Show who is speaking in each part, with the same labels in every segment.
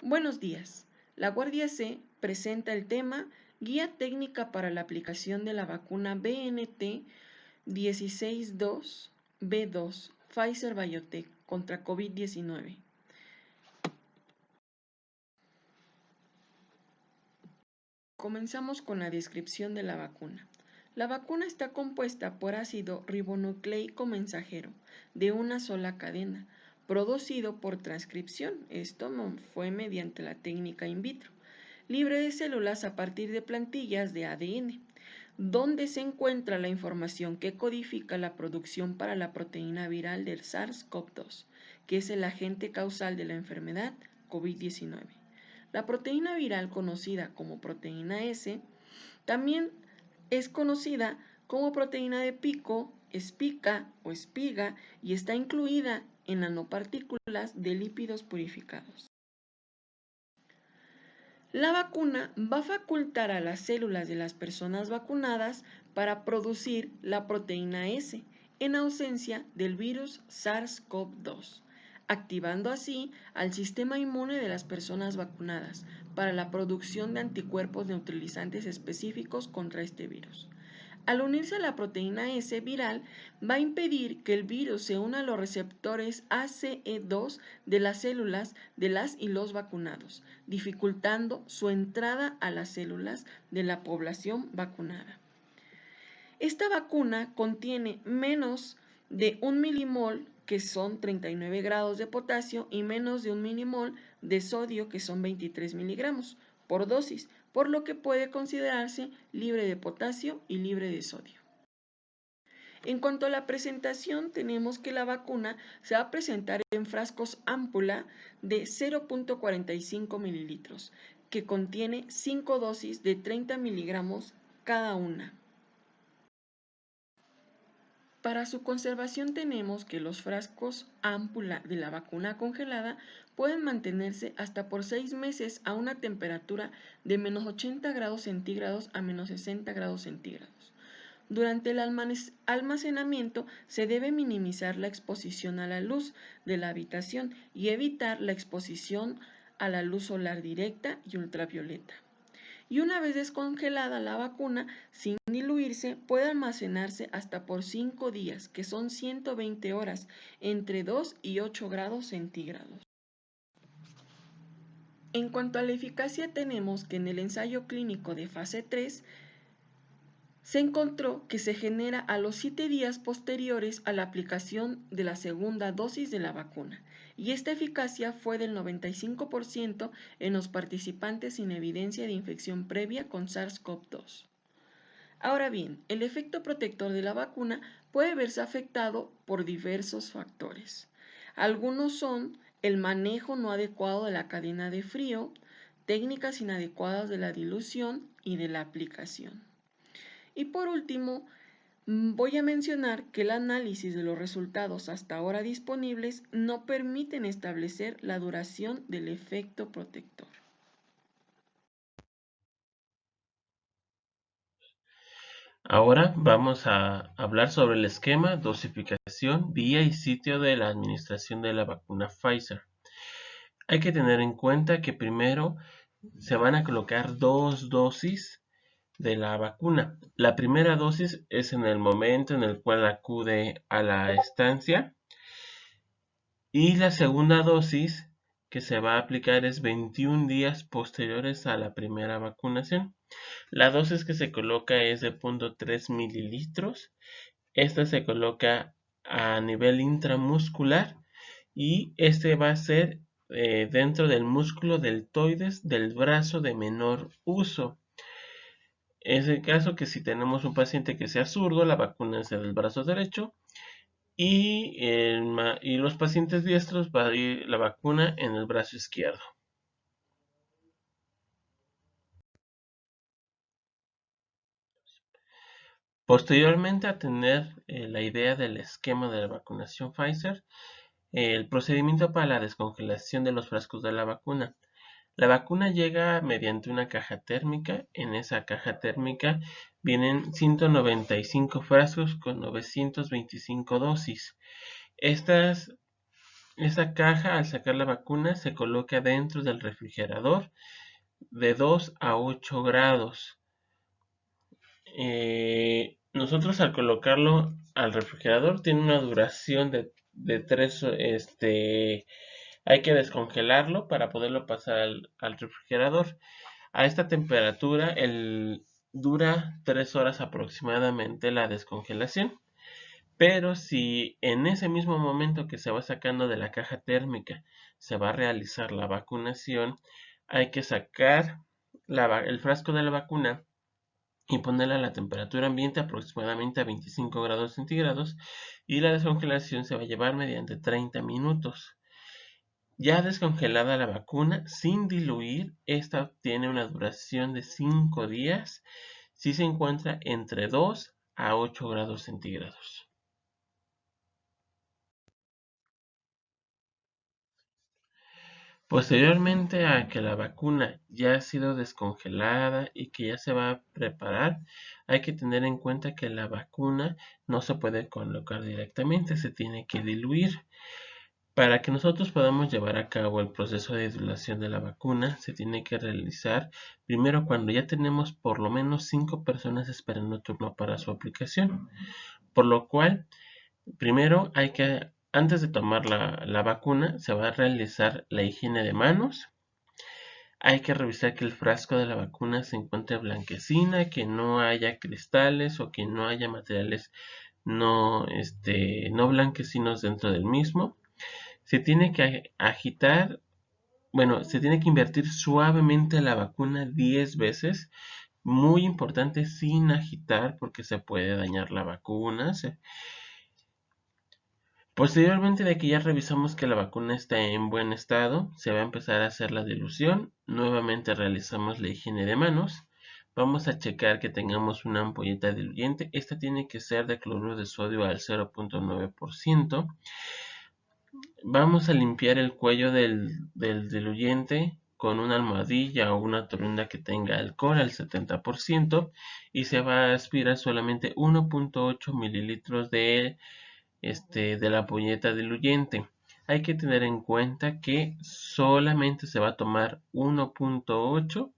Speaker 1: Buenos días. La Guardia C presenta el tema Guía técnica para la aplicación de la vacuna BNT 162B2 Pfizer-BioNTech contra COVID-19. Comenzamos con la descripción de la vacuna. La vacuna está compuesta por ácido ribonucleico mensajero de una sola cadena, producido por transcripción, esto fue mediante la técnica in vitro, libre de células a partir de plantillas de ADN, donde se encuentra la información que codifica la producción para la proteína viral del SARS-CoV-2, que es el agente causal de la enfermedad COVID-19. La proteína viral conocida como proteína S también es conocida como proteína de pico, espica o espiga y está incluida en nanopartículas de lípidos purificados. La vacuna va a facultar a las células de las personas vacunadas para producir la proteína S en ausencia del virus SARS-CoV-2, activando así al sistema inmune de las personas vacunadas para la producción de anticuerpos neutralizantes específicos contra este virus. Al unirse a la proteína S viral, va a impedir que el virus se una a los receptores ACE2 de las células de las y los vacunados, dificultando su entrada a las células de la población vacunada. Esta vacuna contiene menos de 1 milimol, que son 39 grados de potasio, y menos de 1 milimol de sodio, que son 23 miligramos por dosis, por lo que puede considerarse libre de potasio y libre de sodio. En cuanto a la presentación, tenemos que la vacuna se va a presentar en frascos ámpula de 0.45 mililitros, que contiene 5 dosis de 30 miligramos cada una. Para su conservación tenemos que los frascos ámpula de la vacuna congelada pueden mantenerse hasta por 6 meses a una temperatura de menos 80 grados centígrados a menos 60 grados centígrados. Durante el almacenamiento se debe minimizar la exposición a la luz de la habitación y evitar la exposición a la luz solar directa y ultravioleta. Y una vez descongelada la vacuna, sin diluirse, puede almacenarse hasta por 5 días, que son 120 horas, entre 2 y 8 grados centígrados. En cuanto a la eficacia, tenemos que en el ensayo clínico de fase 3, se encontró que se genera a los 7 días posteriores a la aplicación de la segunda dosis de la vacuna, y esta eficacia fue del 95% en los participantes sin evidencia de infección previa con SARS-CoV-2. Ahora bien, el efecto protector de la vacuna puede verse afectado por diversos factores. Algunos son el manejo no adecuado de la cadena de frío, técnicas inadecuadas de la dilución y de la aplicación. Y por último, voy a mencionar que el análisis de los resultados hasta ahora disponibles no permiten establecer la duración del efecto protector.
Speaker 2: Ahora vamos a hablar sobre el esquema, dosificación, vía y sitio de la administración de la vacuna Pfizer. Hay que tener en cuenta que primero se van a colocar 2 dosis de la vacuna. La primera dosis es en el momento en el cual acude a la estancia y la segunda dosis que se va a aplicar es 21 días posteriores a la primera vacunación. La dosis que se coloca es de 0.3 mililitros. Esta se coloca a nivel intramuscular y este va a ser dentro del músculo deltoides del brazo de menor uso. Es el caso que si tenemos un paciente que sea zurdo, la vacuna es del brazo derecho y los pacientes diestros va a ir la vacuna en el brazo izquierdo. Posteriormente a tener la idea del esquema de la vacunación Pfizer, el procedimiento para la descongelación de los frascos de la vacuna. La vacuna llega mediante una caja térmica. En esa caja térmica vienen 195 frascos con 925 dosis. Estas Esa caja, al sacar la vacuna, se coloca dentro del refrigerador de 2 a 8 grados. Nosotros al colocarlo al refrigerador tiene una duración de 3, hay que descongelarlo para poderlo pasar al refrigerador. A esta temperatura dura 3 horas aproximadamente la descongelación. Pero si en ese mismo momento que se va sacando de la caja térmica se va a realizar la vacunación, hay que sacar el frasco de la vacuna y ponerla a la temperatura ambiente aproximadamente a 25 grados centígrados, y la descongelación se va a llevar mediante 30 minutos. Ya descongelada la vacuna sin diluir, esta tiene una duración de 5 días si se encuentra entre 2 a 8 grados centígrados. Posteriormente a que la vacuna ya ha sido descongelada y que ya se va a preparar, hay que tener en cuenta que la vacuna no se puede colocar directamente, se tiene que diluir. Para que nosotros podamos llevar a cabo el proceso de dilución de la vacuna, se tiene que realizar primero cuando ya tenemos por lo menos 5 personas esperando turno para su aplicación. Por lo cual, primero antes de tomar la vacuna, se va a realizar la higiene de manos. Hay que revisar que el frasco de la vacuna se encuentre blanquecina, que no haya cristales o que no haya materiales no blanquecinos dentro del mismo. Se tiene que agitar, bueno, se tiene que invertir suavemente la vacuna 10 veces. Muy importante, sin agitar, porque se puede dañar la vacuna. Posteriormente de que ya revisamos que la vacuna está en buen estado, se va a empezar a hacer la dilución. Nuevamente realizamos la higiene de manos. Vamos a checar que tengamos una ampolleta diluyente. Esta tiene que ser de cloruro de sodio al 0.9%. Vamos a limpiar el cuello del diluyente con una almohadilla o una toronda que tenga alcohol al 70%, y se va a aspirar solamente 1.8 mililitros de la ampolleta diluyente. Hay que tener en cuenta que solamente se va a tomar 1.8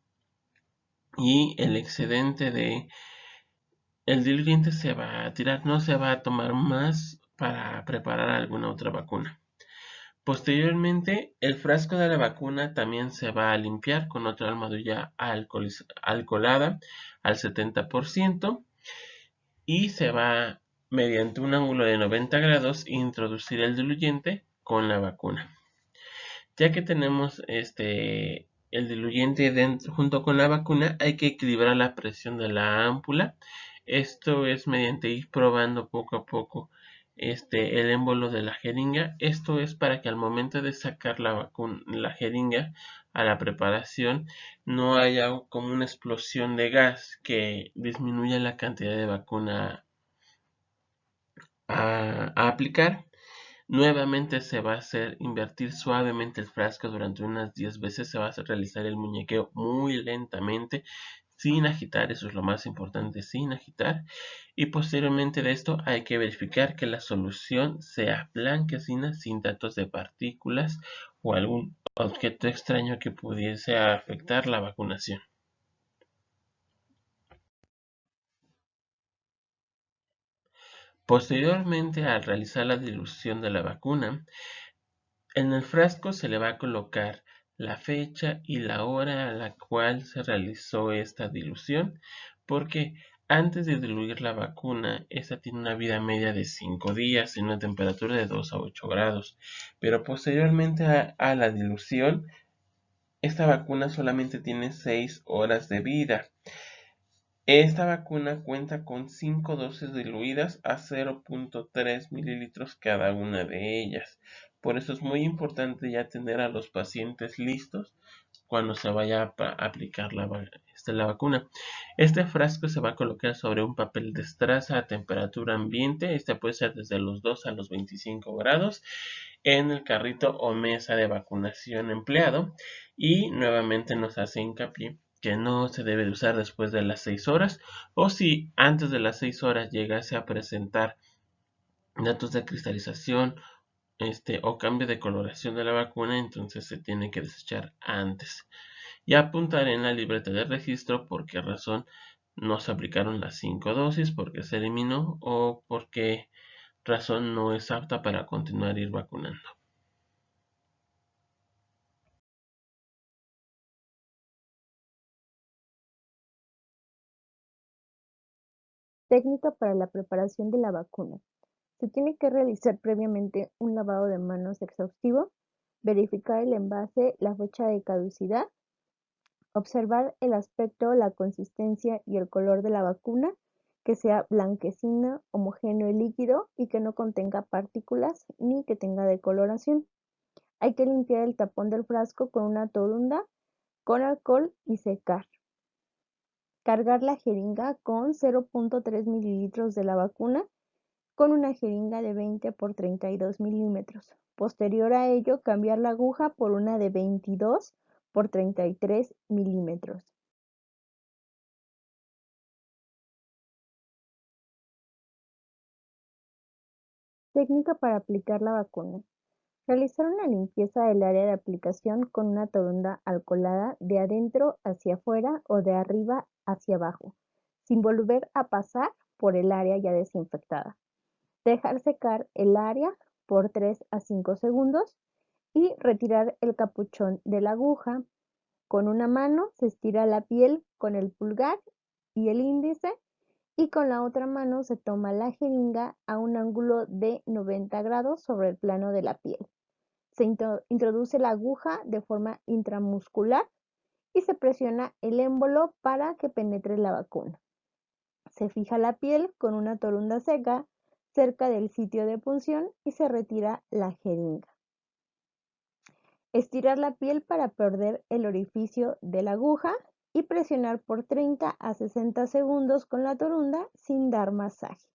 Speaker 2: y el excedente de el diluyente se va a tirar, no se va a tomar más para preparar alguna otra vacuna. Posteriormente, el frasco de la vacuna también se va a limpiar con otra almohadilla alcoholada al 70%, y se va, mediante un ángulo de 90 grados, introducir el diluyente con la vacuna. Ya que tenemos el diluyente dentro, junto con la vacuna, hay que equilibrar la presión de la ámpula. Esto es mediante ir probando poco a poco el émbolo de la jeringa. Esto es para que al momento de sacar la jeringa a la preparación, no haya como una explosión de gas que disminuya la cantidad de vacuna a aplicar. Nuevamente se va a hacer invertir suavemente el frasco durante unas 10 veces. Se va a hacer realizar el muñequeo muy lentamente, sin agitar. Eso es lo más importante, sin agitar. Y posteriormente de esto hay que verificar que la solución sea blanquecina, sin datos de partículas o algún objeto extraño que pudiese afectar la vacunación. Posteriormente, al realizar la dilución de la vacuna, en el frasco se le va a colocar la fecha y la hora a la cual se realizó esta dilución, porque antes de diluir la vacuna, esta tiene una vida media de 5 días en una temperatura de 2 a 8 grados, pero posteriormente a la dilución, esta vacuna solamente tiene 6 horas de vida. Esta vacuna cuenta con 5 dosis diluidas a 0.3 mililitros cada una de ellas. Por eso es muy importante ya tener a los pacientes listos cuando se vaya a aplicar la vacuna. Este frasco se va a colocar sobre un papel de estraza a temperatura ambiente. Este puede ser desde los 2 a los 25 grados en el carrito o mesa de vacunación empleado, y nuevamente nos hace hincapié que no se debe de usar después de las 6 horas, o si antes de las 6 horas llegase a presentar datos de cristalización o cambio de coloración de la vacuna, entonces se tiene que desechar antes. Y apuntar en la libreta de registro por qué razón no se aplicaron las 5 dosis, por qué se eliminó o por qué razón no es apta para continuar ir vacunando.
Speaker 3: Técnica para la preparación de la vacuna. Se tiene que realizar previamente un lavado de manos exhaustivo, verificar el envase, la fecha de caducidad, observar el aspecto, la consistencia y el color de la vacuna, que sea blanquecina, homogéneo y líquido y que no contenga partículas ni que tenga decoloración. Hay que limpiar el tapón del frasco con una torunda con alcohol y secar. Cargar la jeringa con 0.3 mililitros de la vacuna con una jeringa de 20 por 32 milímetros. Posterior a ello, cambiar la aguja por una de 22 por 33 milímetros. Técnica para aplicar la vacuna. Realizar una limpieza del área de aplicación con una torunda alcoholada de adentro hacia afuera o de arriba hacia abajo, sin volver a pasar por el área ya desinfectada. Dejar secar el área por 3 a 5 segundos y retirar el capuchón de la aguja. Con una mano se estira la piel con el pulgar y el índice y con la otra mano se toma la jeringa a un ángulo de 90 grados sobre el plano de la piel. Se introduce la aguja de forma intramuscular y se presiona el émbolo para que penetre la vacuna. Se fija la piel con una torunda seca cerca del sitio de punción y se retira la jeringa. Estirar la piel para perder el orificio de la aguja y presionar por 30 a 60 segundos con la torunda sin dar masaje.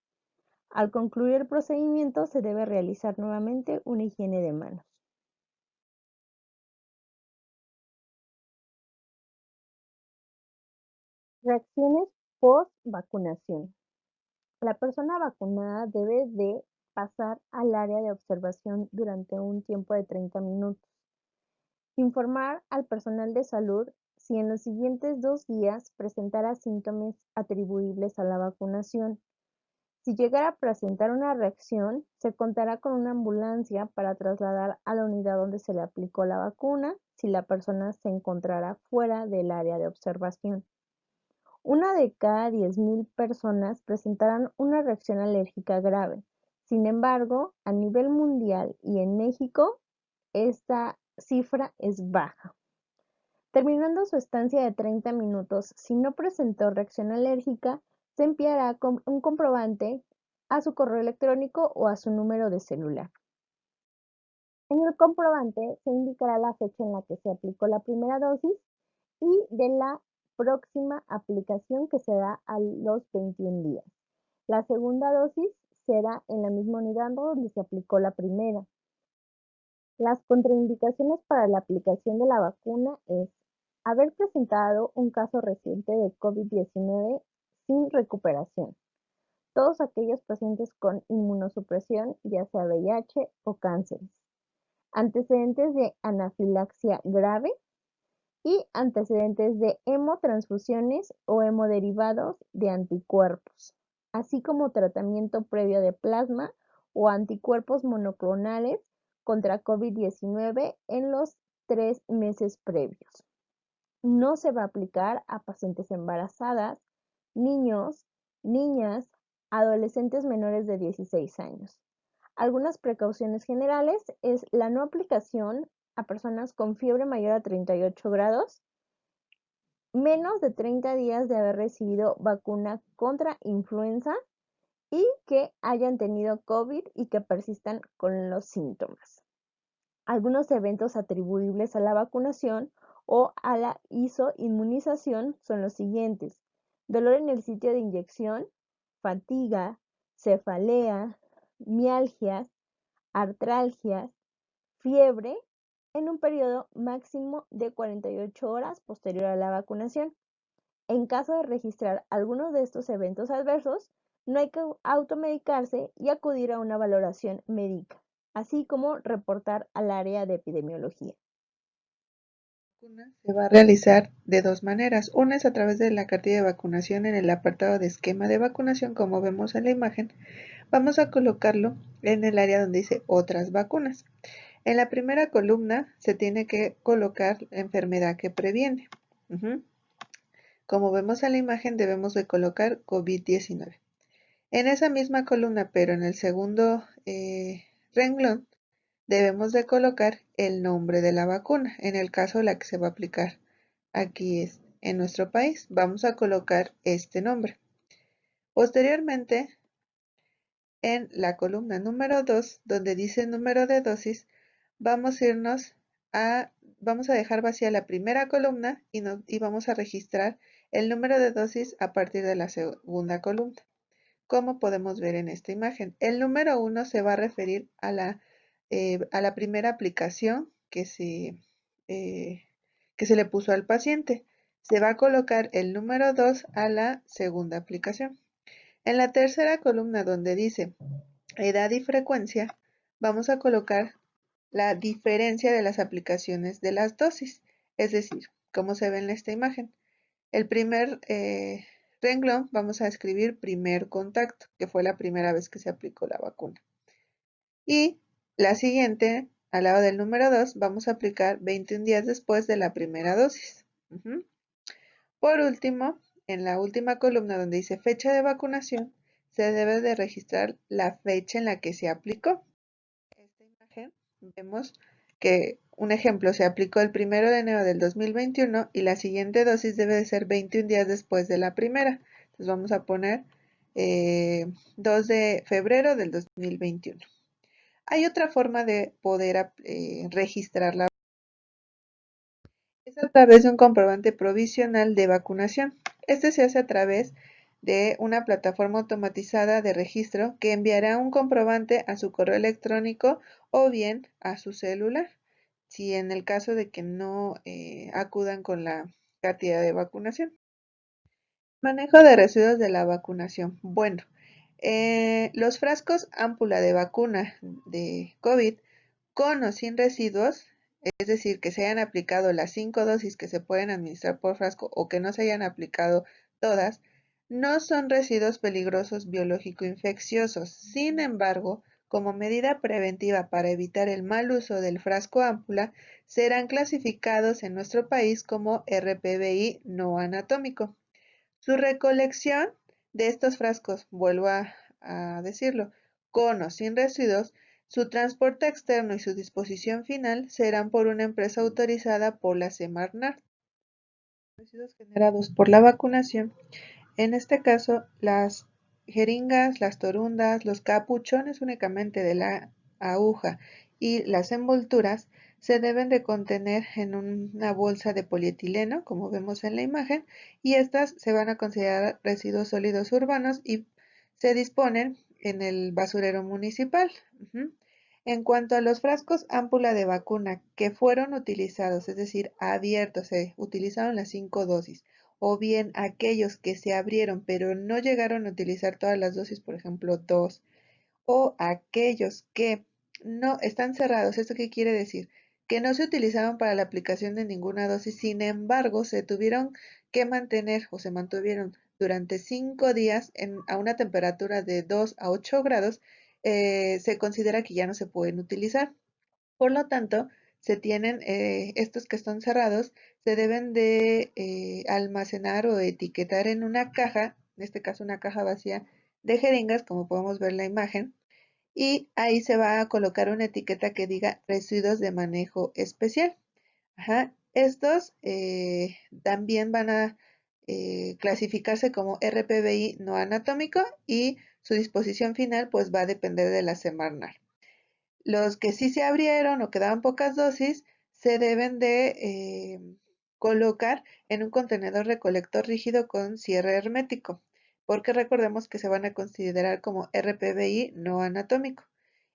Speaker 3: Al concluir el procedimiento se debe realizar nuevamente una higiene de manos. Reacciones post vacunación. La persona vacunada debe de pasar al área de observación durante un tiempo de 30 minutos. Informar al personal de salud si en los siguientes 2 días presentara síntomas atribuibles a la vacunación. Si llegara a presentar una reacción, se contará con una ambulancia para trasladar a la unidad donde se le aplicó la vacuna si la persona se encontrara fuera del área de observación. Una de cada 10.000 personas presentarán una reacción alérgica grave. Sin embargo, a nivel mundial y en México, esta cifra es baja. Terminando su estancia de 30 minutos, si no presentó reacción alérgica, se enviará un comprobante a su correo electrónico o a su número de celular. En el comprobante se indicará la fecha en la que se aplicó la primera dosis y de la próxima aplicación que será a los 21 días. La segunda dosis será en la misma unidad donde se aplicó la primera. Las contraindicaciones para la aplicación de la vacuna es haber presentado un caso reciente de COVID-19 sin recuperación. Todos aquellos pacientes con inmunosupresión, ya sea VIH o cánceres. Antecedentes de anafilaxia grave y antecedentes de hemotransfusiones o hemoderivados de anticuerpos, así como tratamiento previo de plasma o anticuerpos monoclonales contra COVID-19 en los 3 meses previos. No se va a aplicar a pacientes embarazadas, niños, niñas, adolescentes menores de 16 años. Algunas precauciones generales es la no aplicación a personas con fiebre mayor a 38 grados, menos de 30 días de haber recibido vacuna contra influenza y que hayan tenido COVID y que persistan con los síntomas. Algunos eventos atribuibles a la vacunación o a la isoinmunización son los siguientes: dolor en el sitio de inyección, fatiga, cefalea, mialgias, artralgias, fiebre en un periodo máximo de 48 horas posterior a la vacunación. En caso de registrar alguno de estos eventos adversos, no hay que automedicarse y acudir a una valoración médica. así como reportar al área de epidemiología.
Speaker 4: Se va a realizar de dos maneras. Una es a través de la cartilla de vacunación en el apartado de esquema de vacunación, como vemos en la imagen. Vamos a colocarlo en el área donde dice otras vacunas. En la primera columna se tiene que colocar la enfermedad que previene. Como vemos en la imagen, debemos de colocar COVID-19. En esa misma columna, pero en el segundo renglón, debemos de colocar el nombre de la vacuna, en el caso de la que se va a aplicar aquí es en nuestro país. Vamos a colocar este nombre. Posteriormente, en la columna número 2, donde dice número de dosis, vamos a dejar vacía la primera columna y vamos a registrar el número de dosis a partir de la segunda columna. Como podemos ver en esta imagen, el número 1 se va a referir a la primera aplicación que se le puso al paciente. Se va a colocar el número 2 a la segunda aplicación. En la tercera columna donde dice edad y frecuencia, vamos a colocar la diferencia de las aplicaciones de las dosis, es decir, como se ve en esta imagen. El primer renglón vamos a escribir primer contacto, que fue la primera vez que se aplicó la vacuna. Y la siguiente, al lado del número 2, vamos a aplicar 21 días después de la primera dosis. Por último, en la última columna donde dice fecha de vacunación, se debe de registrar la fecha en la que se aplicó. En esta imagen vemos que un ejemplo se aplicó el 1 de enero del 2021 y la siguiente dosis debe de ser 21 días después de la primera. Entonces vamos a poner 2 de febrero del 2021. Hay otra forma de poder registrarla. Es a través de un comprobante provisional de vacunación. Este se hace a través de una plataforma automatizada de registro que enviará un comprobante a su correo electrónico o bien a su celular, si en el caso de que no acudan con la cartilla de vacunación. Manejo de residuos de la vacunación. Bueno, los frascos ámpula de vacuna de COVID con o sin residuos, es decir, que se hayan aplicado las 5 dosis que se pueden administrar por frasco o que no se hayan aplicado todas, no son residuos peligrosos biológico-infecciosos. Sin embargo, como medida preventiva para evitar el mal uso del frasco ámpula, serán clasificados en nuestro país como RPBI no anatómico. Su recolección de estos frascos, vuelvo a decirlo, con o sin residuos, su transporte externo y su disposición final serán por una empresa autorizada por la Semarnat. Residuos generados por la vacunación, en este caso las jeringas, las torundas, los capuchones únicamente de la aguja y las envolturas se deben de contener en una bolsa de polietileno, como vemos en la imagen, y estas se van a considerar residuos sólidos urbanos y se disponen en el basurero municipal. En cuanto a los frascos ámpula de vacuna que fueron utilizados, es decir, abiertos, se utilizaron las 5 dosis, o bien aquellos que se abrieron pero no llegaron a utilizar todas las dosis, por ejemplo, 2, o aquellos que no están cerrados. ¿Esto qué quiere decir? Que no se utilizaron para la aplicación de ninguna dosis, sin embargo, se tuvieron que mantener o se mantuvieron durante 5 días a una temperatura de 2 a 8 grados, se considera que ya no se pueden utilizar. Por lo tanto, se tienen estos que están cerrados, se deben de almacenar o etiquetar en una caja, en este caso una caja vacía de jeringas, como podemos ver en la imagen, y ahí se va a colocar una etiqueta que diga residuos de manejo especial. Estos también van a clasificarse como RPBI no anatómico y su disposición final pues va a depender de la Semarnat. Los que sí se abrieron o quedaban pocas dosis se deben de colocar en un contenedor recolector rígido con cierre hermético, porque recordemos que se van a considerar como RPBI no anatómico.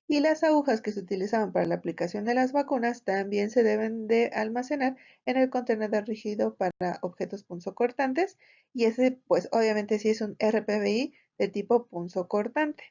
Speaker 4: Y las agujas que se utilizaban para la aplicación de las vacunas también se deben de almacenar en el contenedor rígido para objetos punzocortantes, y ese pues obviamente sí es un RPBI de tipo punzocortante.